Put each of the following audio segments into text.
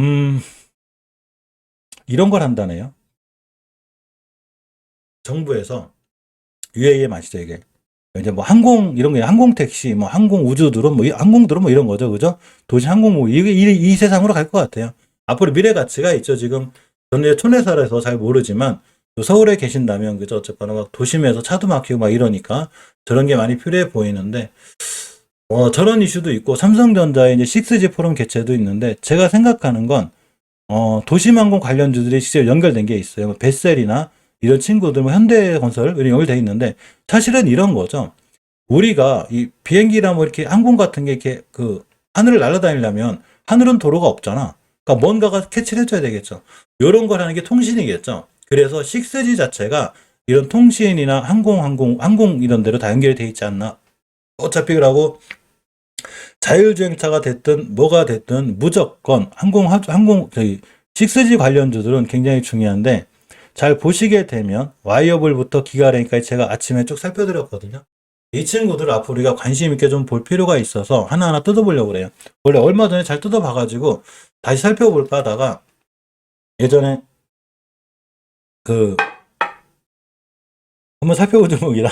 음, 이런 걸 한다네요. 정부에서 UAM 아시죠, 이게? 이제 뭐 항공 이런 게 항공 택시, 뭐 항공 우주 드론, 뭐 항공 드론 뭐 이런 거죠, 그죠? 도시 항공 뭐 이게 이 세상으로 갈 것 같아요. 앞으로 미래 가치가 있죠. 지금 저는 촌에살아서 잘 모르지만 또 서울에 계신다면 그죠? 어쨌거나 막 도심에서 차도 막히고 막 이러니까 저런 게 많이 필요해 보이는데 저런 이슈도 있고 삼성전자의 이제 6G 포럼 개최도 있는데 제가 생각하는 건 도심항공 관련주들이 실제 연결된 게 있어요. 뭐 벳셀이나 이런 친구들, 뭐 현대건설 이런 연결돼 있는데 사실은 이런 거죠. 우리가 이 비행기나 뭐 이렇게 항공 같은 게 이렇게 그 하늘을 날아다니려면 하늘은 도로가 없잖아. 그러니까 뭔가가 캐치를 해줘야 되겠죠. 이런 걸 하는 게 통신이겠죠. 그래서 6G 자체가 이런 통신이나 항공 이런 데로 다 연결이 돼 있지 않나. 어차피 그러고 자율주행차가 됐든 뭐가 됐든 무조건 저기 6G 관련주들은 굉장히 중요한데 잘 보시게 되면 와이어블부터 기가랭까지 제가 아침에 쭉 살펴드렸거든요. 이 친구들 앞으로 우리가 관심 있게 좀 볼 필요가 있어서 하나하나 뜯어보려고 그래요. 원래 얼마 전에 잘 뜯어봐가지고 다시 살펴볼까 하다가 예전에 그 한번 살펴본 종목이라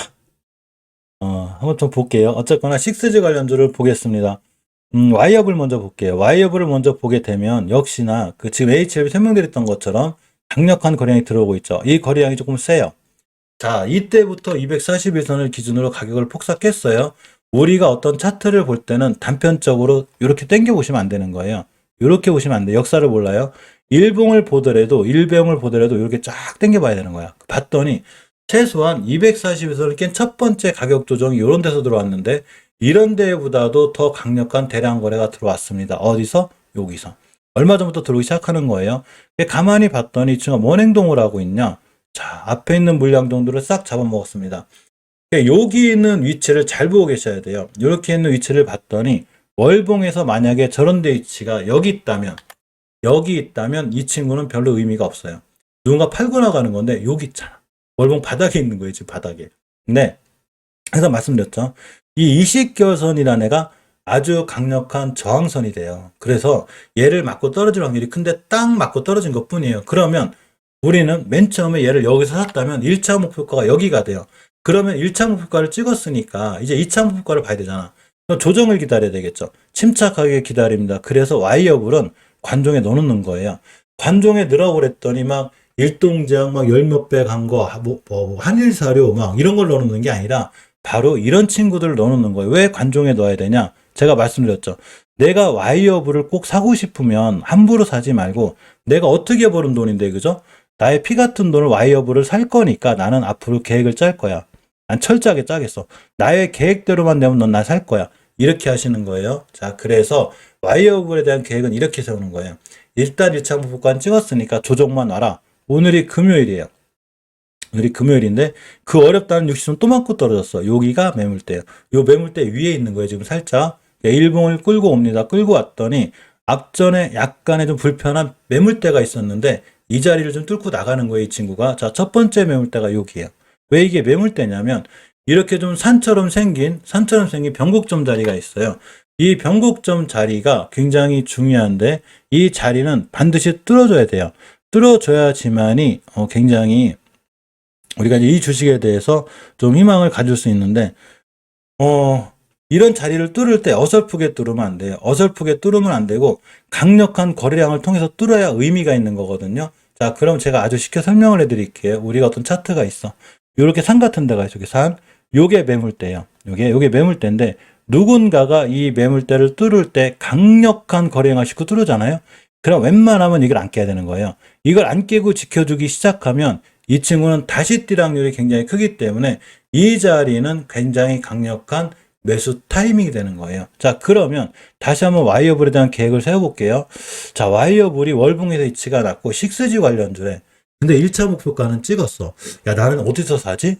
한번 좀 볼게요. 어쨌거나 6G 관련주를 보겠습니다. 와이어블 먼저 볼게요. 와이어블을 먼저 보게 되면 역시나 그 지금 HLB 설명드렸던 것처럼 강력한 거래량이 들어오고 있죠. 이 거래량이 조금 세요. 자, 이때부터 241선을 기준으로 가격을 폭삭했어요. 우리가 어떤 차트를 볼 때는 단편적으로 이렇게 당겨 보시면 안 되는 거예요. 이렇게 보시면 안 돼. 역사를 몰라요. 일봉을 보더라도 이렇게 쫙 당겨 봐야 되는 거야. 봤더니 최소한 241선을 깬 첫 번째 가격 조정이 이런 데서 들어왔는데 이런 데보다도 더 강력한 대량 거래가 들어왔습니다. 어디서? 여기서. 얼마 전부터 들어오기 시작하는 거예요. 가만히 봤더니 이 친구가 뭔 행동을 하고 있냐? 자, 앞에 있는 물량 정도를 싹 잡아먹었습니다. 여기 있는 위치를 잘 보고 계셔야 돼요. 이렇게 있는 위치를 봤더니 월봉에서 만약에 저런 데 위치가 여기 있다면 이 친구는 별로 의미가 없어요. 누군가 팔고 나가는 건데 여기 있잖아. 월봉 바닥에 있는 거예요, 지금 바닥에. 근데 그래서 말씀드렸죠. 이 이식결선이라는 애가 아주 강력한 저항선이 돼요. 그래서 얘를 맞고 떨어질 확률이 큰데 딱 맞고 떨어진 것 뿐이에요. 그러면 우리는 맨 처음에 얘를 여기서 샀다면 1차 목표가가 여기가 돼요. 그러면 1차 목표가를 찍었으니까 이제 2차 목표가를 봐야 되잖아. 그럼 조정을 기다려야 되겠죠. 침착하게 기다립니다. 그래서 와이어블은 관종에 넣어놓는 거예요. 관종에 넣으라고 그랬더니 막 일동제약 막 열 몇 배 간 거, 뭐 한일사료 막 이런 걸 넣어놓는 게 아니라 바로 이런 친구들을 넣어놓는 거예요. 왜 관종에 넣어야 되냐? 제가 말씀드렸죠. 내가 와이어블을 꼭 사고 싶으면 함부로 사지 말고 내가 어떻게 버는 돈인데, 그죠? 나의 피 같은 돈을 와이어블을 살 거니까 나는 앞으로 계획을 짤 거야. 난 철저하게 짜겠어. 나의 계획대로만 되면 넌 나 살 거야. 이렇게 하시는 거예요. 자, 그래서 와이어블에 대한 계획은 이렇게 세우는 거예요. 일단 1차 목표가는 찍었으니까 조정만 와라. 오늘이 금요일이에요. 오늘이 금요일인데 그 어렵다는 60선 또 맞고 떨어졌어. 여기가 매물대예요. 요 매물대 위에 있는 거예요. 지금 살짝 일봉을 끌고 옵니다. 끌고 왔더니 앞전에 약간의 좀 불편한 매물대가 있었는데 이 자리를 좀 뚫고 나가는 거예요. 이 친구가. 자, 첫 번째 매물대가 여기에요. 왜 이게 매물대냐면 이렇게 좀 산처럼 생긴 변곡점 자리가 있어요. 이 변곡점 자리가 굉장히 중요한데 이 자리는 반드시 뚫어줘야 돼요. 뚫어줘야지만이 굉장히 우리가 이제 이 주식에 대해서 좀 희망을 가질 수 있는데, 이런 자리를 뚫을 때 어설프게 뚫으면 안 돼요. 어설프게 뚫으면 안 되고, 강력한 거래량을 통해서 뚫어야 의미가 있는 거거든요. 자, 그럼 제가 아주 쉽게 설명을 해드릴게요. 우리가 어떤 차트가 있어. 요렇게 산 같은 데가 있어. 산. 요게 매물대예요. 요게 매물대인데, 누군가가 이 매물대를 뚫을 때 강력한 거래량을 싣고 뚫으잖아요. 그럼 웬만하면 이걸 안 깨야 되는 거예요. 이걸 안 깨고 지켜주기 시작하면 이 친구는 다시 뛸 확률이 굉장히 크기 때문에 이 자리는 굉장히 강력한 매수 타이밍이 되는 거예요. 자, 그러면 다시 한번 와이어블에 대한 계획을 세워볼게요. 자, 와이어블이 월봉에서 위치가 낮고 6G 관련주래. 근데 1차 목표가는 찍었어. 야, 나는 어디서 사지?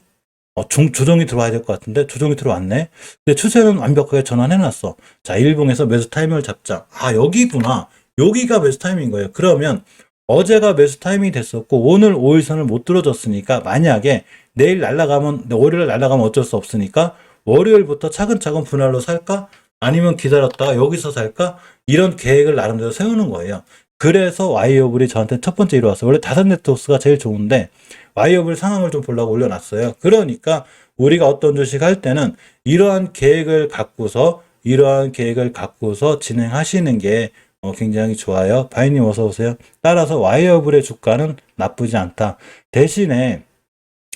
조정이 들어와야 될 것 같은데 조정이 들어왔네. 근데 추세는 완벽하게 전환해놨어. 자, 일봉에서 매수 타이밍을 잡자. 아, 여기구나. 여기가 매수 타이밍인 거예요. 그러면 어제가 매수 타이밍이 됐었고 오늘 5일선을 못 들어줬으니까 만약에 월요일 날아가면 어쩔 수 없으니까 월요일부터 차근차근 분할로 살까? 아니면 기다렸다가 여기서 살까? 이런 계획을 나름대로 세우는 거예요. 그래서 와이어블이 저한테 첫 번째 일어왔어요. 원래 다산 네트워크가 제일 좋은데 와이어블 상황을 좀 보려고 올려놨어요. 그러니까 우리가 어떤 주식 할 때는 이러한 계획을 갖고서 진행하시는 게 굉장히 좋아요. 바이님 어서 오세요. 따라서 와이어블의 주가는 나쁘지 않다. 대신에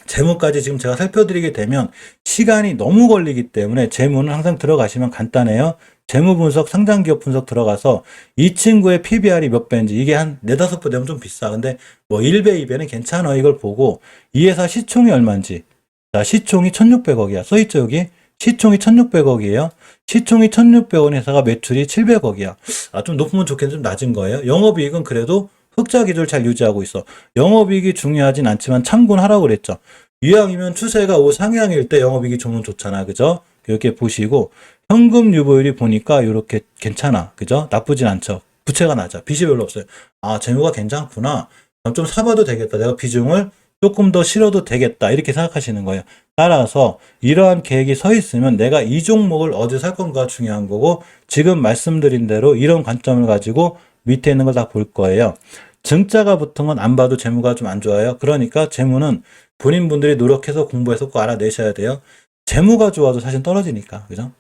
재무까지 지금 제가 살펴드리게 되면 시간이 너무 걸리기 때문에 재무는 항상 들어가시면 간단해요. 재무 분석, 상장기업 분석 들어가서 이 친구의 PBR이 몇 배인지 이게 한 4, 5배 되면 좀 비싸. 근데 뭐 1배, 2배는 괜찮아. 이걸 보고 이 회사 시총이 얼마인지. 자, 시총이 1,600억이야. 써있죠, 여기? 시총이 1,600억이에요. 시총이 1,600원 회사가 매출이 700억이야. 좀 높으면 좋겠는데 좀 낮은 거예요. 영업이익은 그래도 흑자 기조를 잘 유지하고 있어. 영업이익이 중요하진 않지만 참고는 하라고 그랬죠. 이왕이면 추세가 상향일 때 영업이익이 좋으면 좋잖아. 그죠? 이렇게 보시고 현금 유보율이 보니까 이렇게 괜찮아. 그죠? 나쁘진 않죠. 부채가 낮아. 빚이 별로 없어요. 재무가 괜찮구나. 그럼 좀 사봐도 되겠다. 내가 비중을 조금 더 실어도 되겠다. 이렇게 생각하시는 거예요. 따라서 이러한 계획이 서 있으면 내가 이 종목을 어디서 살 건가 중요한 거고 지금 말씀드린 대로 이런 관점을 가지고 밑에 있는 걸 다 볼 거예요. 증자가 붙은 건 안 봐도 재무가 좀 안 좋아요. 그러니까 재무는 본인분들이 노력해서 공부해서 꼭 알아내셔야 돼요. 재무가 좋아도 사실 떨어지니까. 그죠?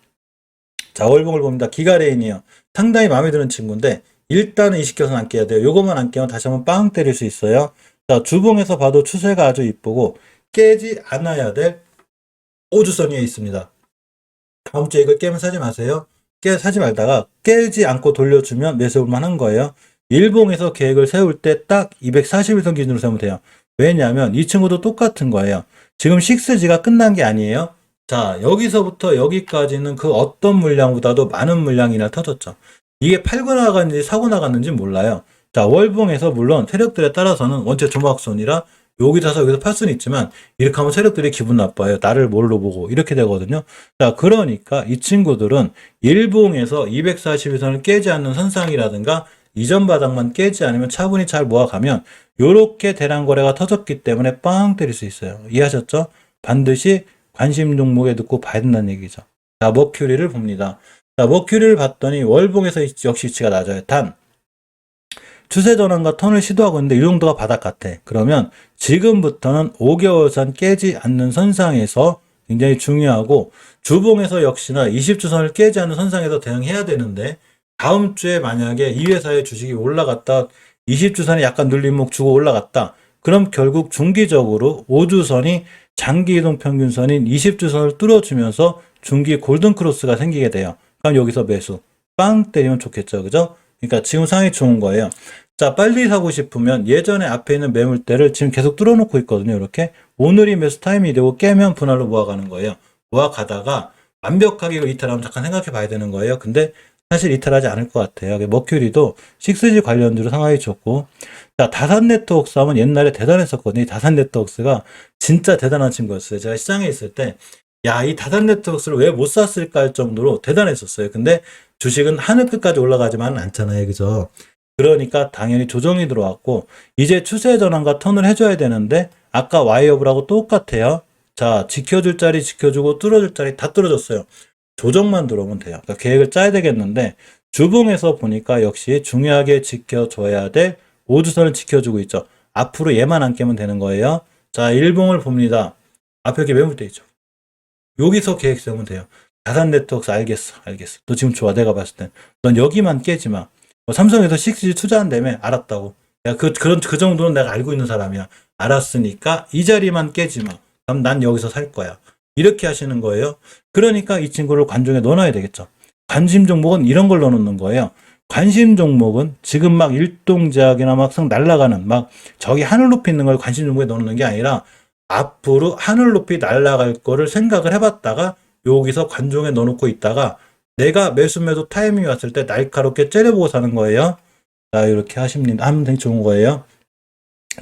자, 월봉을 봅니다. 기가레인이요. 상당히 마음에 드는 친구인데 일단은 이식켜서는 안 깨야 돼요. 요것만 안 깨면 다시 한번 빵 때릴 수 있어요. 자, 주봉에서 봐도 추세가 아주 이쁘고 깨지 않아야 될 오주선 위에 있습니다. 다음 주에 이걸 깨면 사지 마세요. 사지 말다가 깨지 않고 돌려주면 매수만 한 거예요. 일봉에서 계획을 세울 때 딱 241선 기준으로 세우면 돼요. 왜냐하면 이 친구도 똑같은 거예요. 지금 6G가 끝난 게 아니에요. 자, 여기서부터 여기까지는 그 어떤 물량보다도 많은 물량이 날 터졌죠. 이게 팔고 나갔는지 사고 나갔는지 몰라요. 자, 월봉에서 물론 세력들에 따라서는 원체 조막손이라 여기다 사서 여기서 팔 수는 있지만 이렇게 하면 세력들이 기분 나빠요. 나를 뭘로 보고 이렇게 되거든요. 자, 그러니까 이 친구들은 일봉에서 241선을 깨지 않는 선상이라든가 이전 바닥만 깨지 않으면 차분히 잘 모아가면 요렇게 대량 거래가 터졌기 때문에 빵 때릴 수 있어요. 이해하셨죠? 반드시 관심 종목에 넣고 봐야 된다는 얘기죠. 자, 머큐리를 봅니다. 자, 머큐리를 봤더니 월봉에서 역시 위치가 낮아요. 단 추세 전환과 턴을 시도하고 있는데 이 정도가 바닥 같아. 그러면 지금부터는 5개월선 깨지 않는 선상에서 굉장히 중요하고 주봉에서 역시나 20주선을 깨지 않는 선상에서 대응해야 되는데 다음 주에 만약에 이 회사의 주식이 올라갔다 20주선에 약간 눌림목 주고 올라갔다. 그럼 결국 중기적으로 5주선이 장기 이동 평균선인 20주선을 뚫어주면서 중기 골든크로스가 생기게 돼요. 그럼 여기서 매수 빵 때리면 좋겠죠. 그죠? 그러니까 지금 상황이 좋은 거예요. 자, 빨리 사고 싶으면 예전에 앞에 있는 매물대를 지금 계속 뚫어놓고 있거든요. 이렇게 오늘이 매수 타임이 되고 깨면 분할로 모아가는 거예요. 모아가다가 완벽하게 이거 이탈하면 잠깐 생각해 봐야 되는 거예요. 근데 사실 이탈하지 않을 것 같아요. 머큐리도 6G 관련주로 상황이 좋고, 자, 다산 네트워크스 하면 옛날에 대단했었거든요. 이 다산 네트워크스가 진짜 대단한 친구였어요. 제가 시장에 있을 때 야, 이 다산 네트워크스를 왜 못 샀을까 할 정도로 대단했었어요. 근데 주식은 하늘 끝까지 올라가지만은 않잖아요. 그죠? 그러니까 당연히 조정이 들어왔고 이제 추세 전환과 턴을 해줘야 되는데 아까 와이어블하고 똑같아요. 자, 지켜줄 자리 지켜주고 뚫어줄 자리 다 뚫어줬어요. 조정만 들어오면 돼요. 그러니까 계획을 짜야 되겠는데 주봉에서 보니까 역시 중요하게 지켜줘야 될 5주선을 지켜주고 있죠. 앞으로 얘만 안 깨면 되는 거예요. 자, 일봉을 봅니다. 앞에 이렇게 매물대 있죠. 여기서 계획 세우면 돼요. 다산 네트워크스 알겠어. 너 지금 좋아. 내가 봤을 땐. 넌 여기만 깨지 마. 삼성에서 6G 투자한다며 알았다고. 야, 그 정도는 내가 알고 있는 사람이야. 알았으니까 이 자리만 깨지 마. 그럼 난 여기서 살 거야. 이렇게 하시는 거예요. 그러니까 이 친구를 관중에 넣어놔야 되겠죠. 관심 종목은 이런 걸 넣어놓는 거예요. 관심 종목은 지금 막 일동제약이나 막 날아가는 막 저기 하늘 높이 있는 걸 관심 종목에 넣어놓는 게 아니라 앞으로 하늘 높이 날아갈 거를 생각을 해봤다가 여기서 관중에 넣어놓고 있다가 내가 매수 타이밍이 왔을 때 날카롭게 째려보고 사는 거예요. 자, 이렇게 하면 되게 좋은 거예요.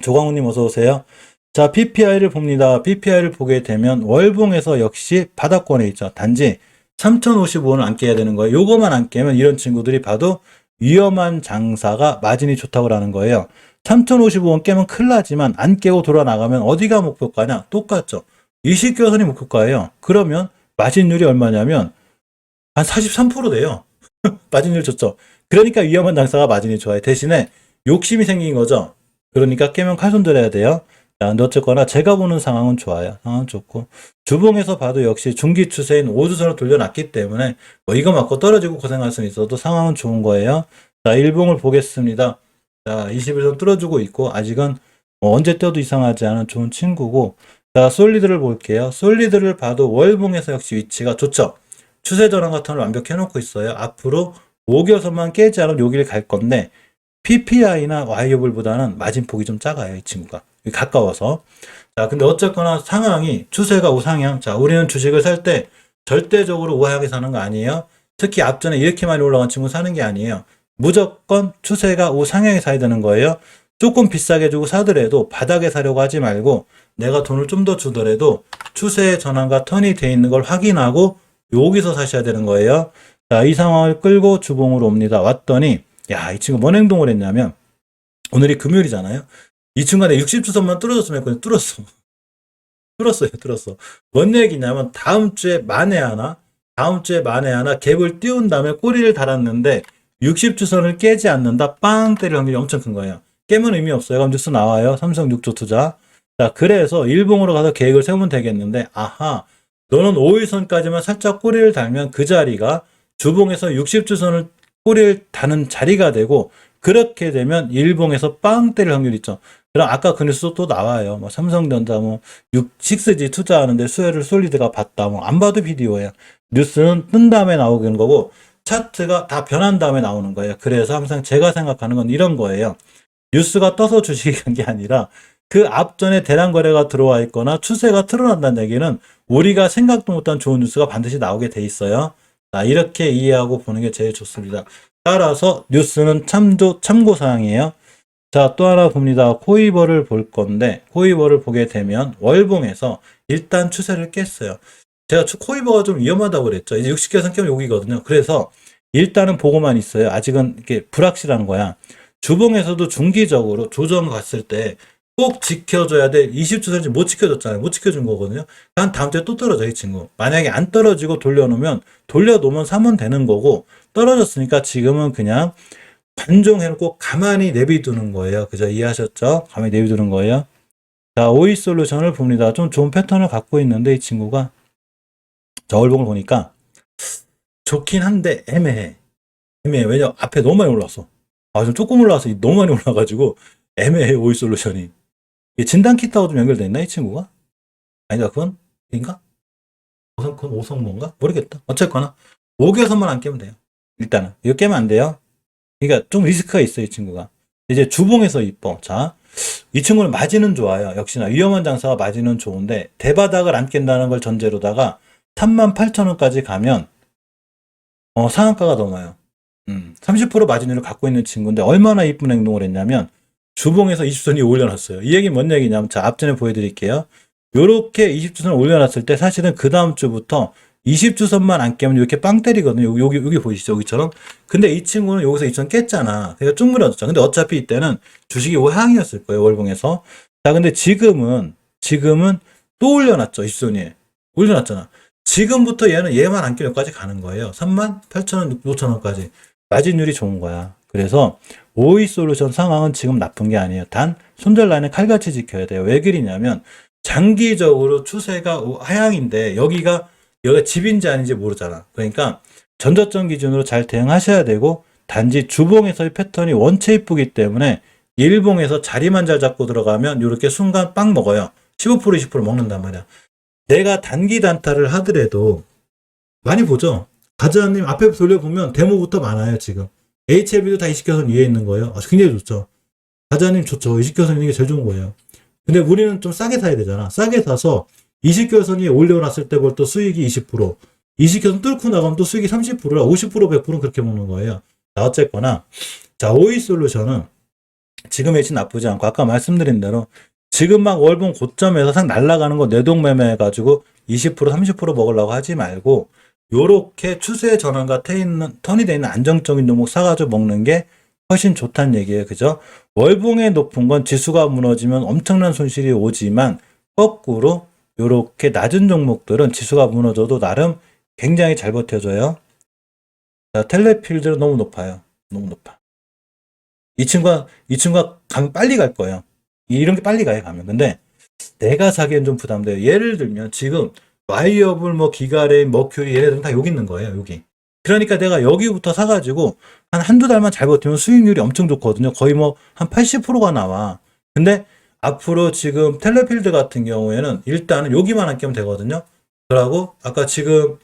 조광훈님 어서 오세요. 자, PPI를 봅니다. PPI를 보게 되면 월봉에서 역시 바닥권에 있죠. 단지 3055원을 안 깨야 되는 거예요. 요거만 안 깨면 이런 친구들이 봐도 위험한 장사가 마진이 좋다고 하는 거예요. 3055원 깨면 큰일 나지만 안 깨고 돌아 나가면 어디가 목표가냐? 똑같죠. 20개선이 목표가예요. 그러면 마진율이 얼마냐면 한 43% 돼요. 마진율 좋죠. 그러니까 위험한 장사가 마진이 좋아요. 대신에 욕심이 생긴 거죠. 그러니까 깨면 칼손 들어야 돼요. 자, 근데 어쨌거나 제가 보는 상황은 좋아요. 상황은 좋고. 주봉에서 봐도 역시 중기 추세인 5주선을 돌려놨기 때문에 뭐 이거 맞고 떨어지고 고생할 수는 있어도 상황은 좋은 거예요. 자, 일봉을 보겠습니다. 자, 21선 뚫어주고 있고 아직은 뭐 언제 떠도 이상하지 않은 좋은 친구고. 자, 솔리드를 볼게요. 솔리드를 봐도 월봉에서 역시 위치가 좋죠. 추세 전환 같은 걸 완벽히 해놓고 있어요. 앞으로 5개선만 깨지 않으면 여기를 갈 건데 PPI나 와이어블보다는 마진폭이 좀 작아요, 이 친구가. 가까워서. 자, 근데 어쨌거나 상황이 추세가 우상향. 자, 우리는 주식을 살 때 절대적으로 우하향에 사는 거 아니에요. 특히 앞전에 이렇게 많이 올라간 친구 사는 게 아니에요. 무조건 추세가 우상향에 사야 되는 거예요. 조금 비싸게 주고 사더라도 바닥에 사려고 하지 말고 내가 돈을 좀 더 주더라도 추세의 전환과 턴이 돼 있는 걸 확인하고 여기서 사셔야 되는 거예요. 자, 이 상황을 끌고 주봉으로 옵니다. 왔더니 야, 이 친구 뭔 행동을 했냐면 오늘이 금요일이잖아요. 이 친구가 60주선만 뚫어줬으면 했거든요. 뚫었어요. 뭔 얘기냐면 다음 주에 만에 하나 갭을 띄운 다음에 꼬리를 달았는데 60주선을 깨지 않는다. 빵 때릴 확률이 엄청 큰 거예요. 깨면 의미 없어요. 그럼 뉴스 나와요. 삼성 6조 투자. 자, 그래서 일봉으로 가서 계획을 세우면 되겠는데 아하, 너는 5일선까지만 살짝 꼬리를 달면 그 자리가 주봉에서 60주선을 꼬리를 다는 자리가 되고 그렇게 되면 일봉에서 빵 때릴 확률이 있죠. 그럼 아까 그 뉴스 또 나와요. 뭐 삼성전자 뭐 6G 투자하는데 수혜를 솔리드가 봤다. 뭐 안 봐도 비디오예요. 뉴스는 뜬 다음에 나오는 거고 차트가 다 변한 다음에 나오는 거예요. 그래서 항상 제가 생각하는 건 이런 거예요. 뉴스가 떠서 주식이 간 게 아니라 그 앞전에 대량 거래가 들어와 있거나 추세가 틀어난다는 얘기는 우리가 생각도 못한 좋은 뉴스가 반드시 나오게 돼 있어요. 자, 이렇게 이해하고 보는 게 제일 좋습니다. 따라서 뉴스는 참고사항이에요. 자, 또 하나 봅니다. 코이버를 볼 건데 코이버를 보게 되면 월봉에서 일단 추세를 깼어요. 제가 코이버가 좀 위험하다고 그랬죠. 이제 60개선 깨면 여기거든요. 그래서 일단은 보고만 있어요. 아직은 이게 불확실한 거야. 주봉에서도 중기적으로 조정 갔을 때 꼭 지켜줘야 돼. 20주선인지 못 지켜줬잖아요. 못 지켜준 거거든요. 난 다음 주에 또 떨어져, 이 친구. 만약에 안 떨어지고 돌려놓으면 사면 되는 거고, 떨어졌으니까 지금은 그냥 반종해놓고 가만히 내비두는 거예요. 그죠? 이해하셨죠? 가만히 내비두는 거예요. 자, 오이 솔루션을 봅니다. 좀 좋은 패턴을 갖고 있는데, 이 친구가. 자, 월봉을 보니까 좋긴 한데 애매해. 왜냐, 앞에 너무 많이 올랐어. 좀 조금 올라와서 너무 많이 올라가지고 애매해, 오이 솔루션이. 이게 진단 키트하고 좀 연결돼 있나, 이 친구가? 아니다, 그건? 인가? 그건 오성모인가? 모르겠다. 어쨌거나, 5개선만 안 깨면 돼요. 일단은. 이거 깨면 안 돼요. 그러니까 좀 리스크가 있어요, 이 친구가. 이제 주봉에서 이뻐. 자, 이 친구는 마진은 좋아요. 역시나 위험한 장사가 마진은 좋은데, 대바닥을 안 깬다는 걸 전제로다가 38,000원까지 가면, 상한가가 넘어요. 30% 마진율을 갖고 있는 친구인데, 얼마나 이쁜 행동을 했냐면, 주봉에서 20선이 올려놨어요. 이 얘기 뭔 얘기냐면, 자, 앞전에 보여드릴게요. 요렇게 20주선 올려놨을 때 사실은 그 다음 주부터 20주선만 안 깨면 이렇게 빵 때리거든요. 여기 보이시죠? 여기처럼. 근데 이 친구는 여기서 2천 깼잖아. 그러니까 쭉 물어졌죠. 근데 어차피 이때는 주식이 우하향이었을 거예요. 월봉에서. 자, 근데 지금은 또 올려놨죠. 20선이. 올려놨잖아. 지금부터 얘만 안 깨면 여기까지 가는 거예요. 38,000원, 5,000원까지. 마진율이 좋은 거야. 그래서 오이 솔루션 상황은 지금 나쁜 게 아니에요. 단 손절 라인을 칼같이 지켜야 돼요. 왜 그러냐면 장기적으로 추세가 하향인데 여기가 집인지 아닌지 모르잖아. 그러니까 전저점 기준으로 잘 대응하셔야 되고 단지 주봉에서의 패턴이 원체 이쁘기 때문에 일봉에서 자리만 잘 잡고 들어가면 이렇게 순간 빵 먹어요. 15% 20% 먹는단 말이야. 내가 단기 단타를 하더라도 많이 보죠. 가자님 앞에 돌려보면 데모부터 많아요. 지금 HLB도 다 20개선 위에 있는 거예요. 굉장히 좋죠. 가자님 좋죠. 20개선 있는 게 제일 좋은 거예요. 근데 우리는 좀 싸게 사야 되잖아. 싸게 사서 20개선 위에 올려놨을 때부터 수익이 20%, 20개선 뚫고 나가면 또 수익이 30%라 50% 100%는 그렇게 먹는 거예요. 자, 어쨌거나 자, 오이 솔루션은 지금 매치 나쁘지 않고 아까 말씀드린 대로 지금 막 월봉 고점에서 상 날아가는 거 내동매매 해가지고 20% 30% 먹으려고 하지 말고 요렇게 추세 전환과 턴이 돼 있는 안정적인 종목 사가지고 먹는 게 훨씬 좋다는 얘기예요. 그죠? 월봉의 높은 건 지수가 무너지면 엄청난 손실이 오지만 거꾸로 요렇게 낮은 종목들은 지수가 무너져도 나름 굉장히 잘 버텨줘요. 자, 텔레필드는 너무 높아요. 너무 높아. 이 친구가 가면 빨리 갈 거예요. 이런 게 빨리 가요, 가면. 근데 내가 사기엔 좀 부담돼요. 예를 들면 지금 와이어블, 뭐 기가레인, 머큐리 얘네들은 다 여기 있는 거예요, 여기. 그러니까 내가 여기부터 사가지고 한두 달만 잘 버티면 수익률이 엄청 좋거든요. 거의 뭐 한 80%가 나와. 근데 앞으로 지금 텔레필드 같은 경우에는 일단은 여기만 안 끼면 되거든요. 그러고 아까 지금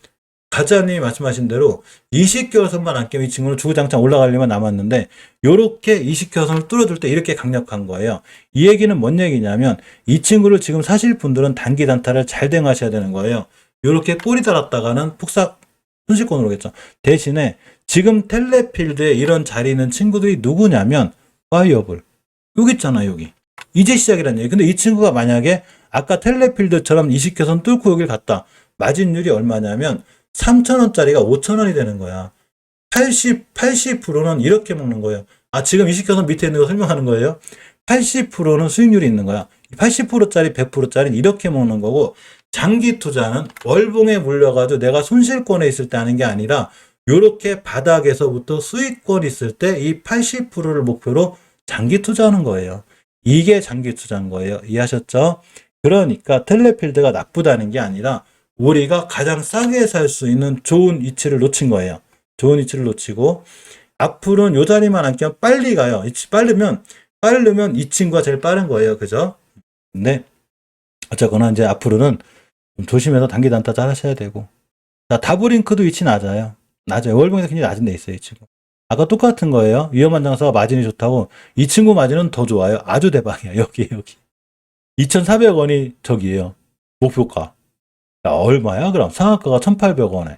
가짜님이 말씀하신 대로 20개월선만 안 깨면 이 친구는 주구장창 올라가려면 남았는데 요렇게 20개월선을 뚫어줄 때 이렇게 강력한 거예요. 이 얘기는 뭔 얘기냐면 이 친구를 지금 사실 분들은 단기 단타를 잘 대응하셔야 되는 거예요. 요렇게 꼬리 달았다가는 폭삭 순식간으로 오겠죠. 대신에 지금 텔레필드에 이런 자리 있는 친구들이 누구냐면 파이어블 여기 있잖아, 여기. 이제 시작이란 얘기. 근데 이 친구가 만약에 아까 텔레필드처럼 20개선 뚫고 여길 갔다. 마진율이 얼마냐면 3,000원짜리가 5,000원이 되는 거야. 80%는 이렇게 먹는 거예요. 아, 지금 20개선 밑에 있는 거 설명하는 거예요. 80%는 수익률이 있는 거야. 80%짜리, 100%짜리는 이렇게 먹는 거고, 장기 투자는 월봉에 물려가지고 내가 손실권에 있을 때 하는 게 아니라, 요렇게 바닥에서부터 수익권 있을 때 이 80%를 목표로 장기 투자하는 거예요. 이게 장기 투자인 거예요. 이해하셨죠? 그러니까 텔레필드가 나쁘다는 게 아니라 우리가 가장 싸게 살 수 있는 좋은 위치를 놓친 거예요. 좋은 위치를 놓치고 앞으로는 요 자리만 안 끼면 빨리 가요. 빠르면 이 친구가 제일 빠른 거예요. 그죠? 근데 어쨌거나 이제 앞으로는 좀 조심해서 단기 단타 잘 하셔야 되고. 자, 다브링크도 위치 낮아요. 낮아요. 월봉에서 굉장히 낮은 데 있어요, 이 친구. 아까 똑같은 거예요. 위험한 장사가 마진이 좋다고. 이 친구 마진은 더 좋아요. 아주 대박이야. 여기. 2,400원이 저기예요. 목표가. 야, 얼마야? 그럼 상한가가 1,800원에.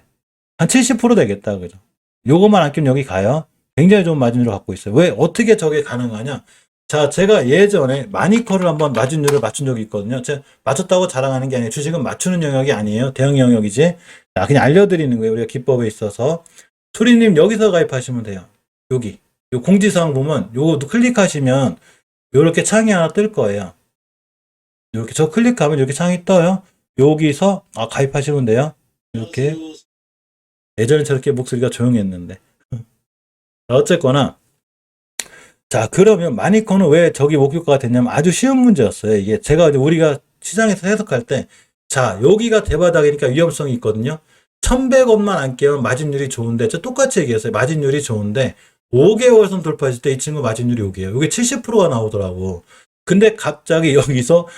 한 70% 되겠다. 그죠? 요것만 안 끼면 여기 가요. 굉장히 좋은 마진율을 갖고 있어요. 왜? 어떻게 저게 가능하냐? 자, 제가 예전에 마니커를 한번 마진율을 맞춘 적이 있거든요. 제가 맞췄다고 자랑하는 게 아니에요. 주식은 맞추는 영역이 아니에요. 대응 영역이지. 자, 그냥 알려드리는 거예요. 우리가 기법에 있어서. 수리님 여기서 가입하시면 돼요. 여기. 요 공지사항 보면 요거 클릭하시면 요렇게 창이 하나 뜰 거예요. 이렇게 저 클릭하면 이렇게 창이 떠요. 여기서 가입하시면 돼요. 이렇게. 예전에 저렇게 목소리가 조용했는데. 어쨌거나 자, 그러면 마니커는 왜 저기 목표가가 됐냐면 아주 쉬운 문제였어요. 이게 제가 우리가 시장에서 해석할 때 자, 여기가 대바닥이니까 위험성이 있거든요. 1,100원만 안 깨면 마진율이 좋은데 저 똑같이 얘기했어요. 마진율이 좋은데 5개월선 돌파했을 때 이 친구 마진율이 여기에요. 여기 70%가 나오더라고. 근데 갑자기 여기서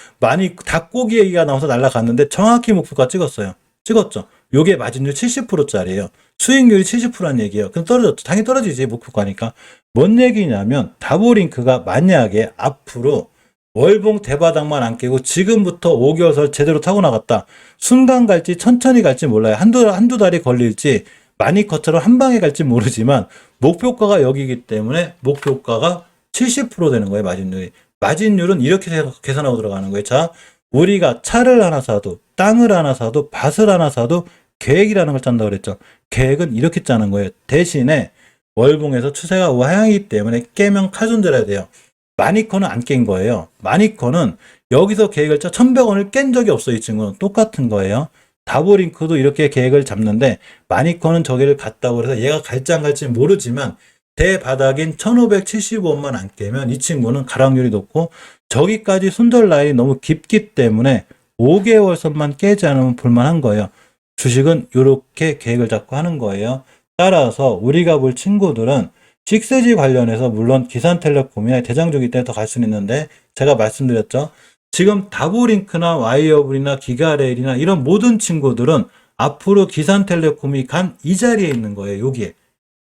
닭고기 얘기가 나와서 날아갔는데 정확히 목표가 찍었어요. 찍었죠. 요게 마진율 70%짜리예요. 수익률이 70%란 얘기예요. 그럼 떨어졌죠. 당연히 떨어지지, 목표가니까. 뭔 얘기냐면 다보링크가 만약에 앞으로 월봉 대바닥만 안 깨고 지금부터 5개월설 제대로 타고 나갔다. 순간 갈지 천천히 갈지 몰라요. 한두 달이 걸릴지 마니커처럼 한 방에 갈지 모르지만 목표가가 여기이기 때문에 목표가가 70% 되는 거예요, 마진율이. 마진율은 이렇게 계산하고 들어가는 거예요. 자, 우리가 차를 하나 사도, 땅을 하나 사도, 밭을 하나 사도 계획이라는 걸 짠다고 그랬죠. 계획은 이렇게 짜는 거예요. 대신에 월봉에서 추세가 우하향이기 때문에 깨면 칼손절해야 돼요. 마니커는 안 깬 거예요. 마니커는 여기서 계획을 짜 1,100원을 깬 적이 없어요. 이 친구는 똑같은 거예요. 다보링크도 이렇게 계획을 잡는데 마니커는 저기를 갔다고 해서 얘가 갈지 안 갈지 모르지만 대바닥인 1,575원만 안 깨면 이 친구는 가락률이 높고 저기까지 손절 라인이 너무 깊기 때문에 5개월 선만 깨지 않으면 볼만한 거예요. 주식은 이렇게 계획을 잡고 하는 거예요. 따라서 우리가 볼 친구들은 6G 관련해서 물론 기산텔레콤이나 대장주기 때문에 더 갈 수는 있는데 제가 말씀드렸죠. 지금 다보링크나 와이어블이나 기가레일이나 이런 모든 친구들은 앞으로 기산텔레콤이 간 이 자리에 있는 거예요. 여기에.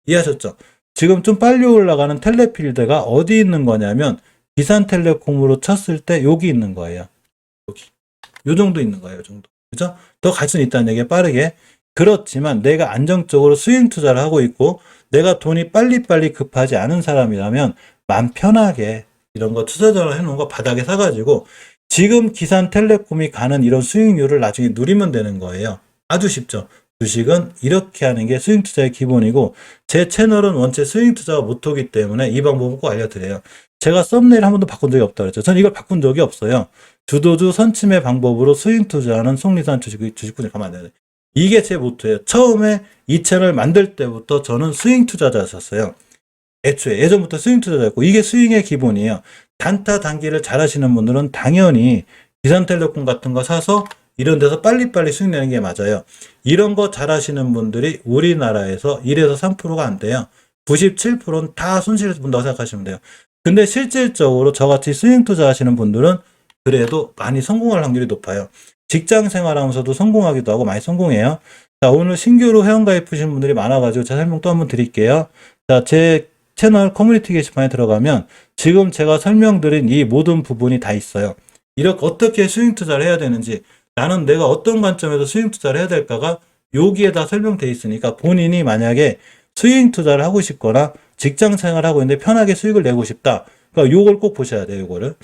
이해하셨죠? 지금 좀 빨리 올라가는 텔레필드가 어디 있는 거냐면 기산텔레콤으로 쳤을 때 여기 있는 거예요. 여기. 요 정도 있는 거예요. 요 정도. 그죠? 더 갈 수는 있다는 얘기에 빠르게. 그렇지만 내가 안정적으로 스윙 투자를 하고 있고 내가 돈이 빨리빨리 급하지 않은 사람이라면 맘 편하게 이런 거 투자전을 해놓은 거 바닥에 사가지고 지금 기산텔레콤이 가는 이런 수익률을 나중에 누리면 되는 거예요. 아주 쉽죠. 주식은 이렇게 하는 게 스윙 투자의 기본이고 제 채널은 원체 스윙 투자가 모토기 때문에 이 방법을 꼭 알려드려요. 제가 썸네일 한 번도 바꾼 적이 없다고 그랬죠. 전 이걸 바꾼 적이 없어요. 주도주 선침의 방법으로 스윙 투자하는 속리산 주식군을 가면 안 돼요. 이게 제 모토예요. 처음에 이 채널 만들 때부터 저는 스윙 투자자였었어요. 애초에 예전부터 스윙 투자자였고 이게 스윙의 기본이에요. 단타 단기를 잘 하시는 분들은 당연히 기산텔레콤 같은 거 사서 이런 데서 빨리빨리 수익 내는 게 맞아요. 이런 거 잘 하시는 분들이 우리나라에서 1에서 3%가 안 돼요. 97%는 다 손실을 본다고 생각하시면 돼요. 근데 실질적으로 저같이 스윙 투자 하시는 분들은 그래도 많이 성공할 확률이 높아요. 직장 생활하면서도 성공하기도 하고 많이 성공해요. 자, 오늘 신규로 회원가입하신 분들이 많아가지고 제가 설명 또 한번 드릴게요. 자, 제 채널 커뮤니티 게시판에 들어가면 지금 제가 설명드린 이 모든 부분이 다 있어요. 이렇게 어떻게 스윙 투자를 해야 되는지, 나는 내가 어떤 관점에서 스윙 투자를 해야 될까가 여기에 다 설명되어 있으니까 본인이 만약에 스윙 투자를 하고 싶거나 직장 생활하고 있는데 편하게 수익을 내고 싶다. 그러니까 요걸 꼭 보셔야 돼요, 요거를.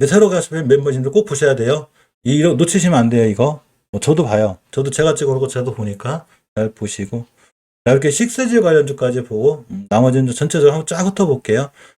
새로 가시면 멤버님들 꼭 보셔야 돼요. 이거 놓치시면 안 돼요, 이거. 뭐 저도 봐요. 저도 제가 찍어놓고 저도 보니까 잘 보시고. 자, 이렇게 식스지 관련주까지 보고 나머지는 전체적으로 한번 쫙 훑어볼게요.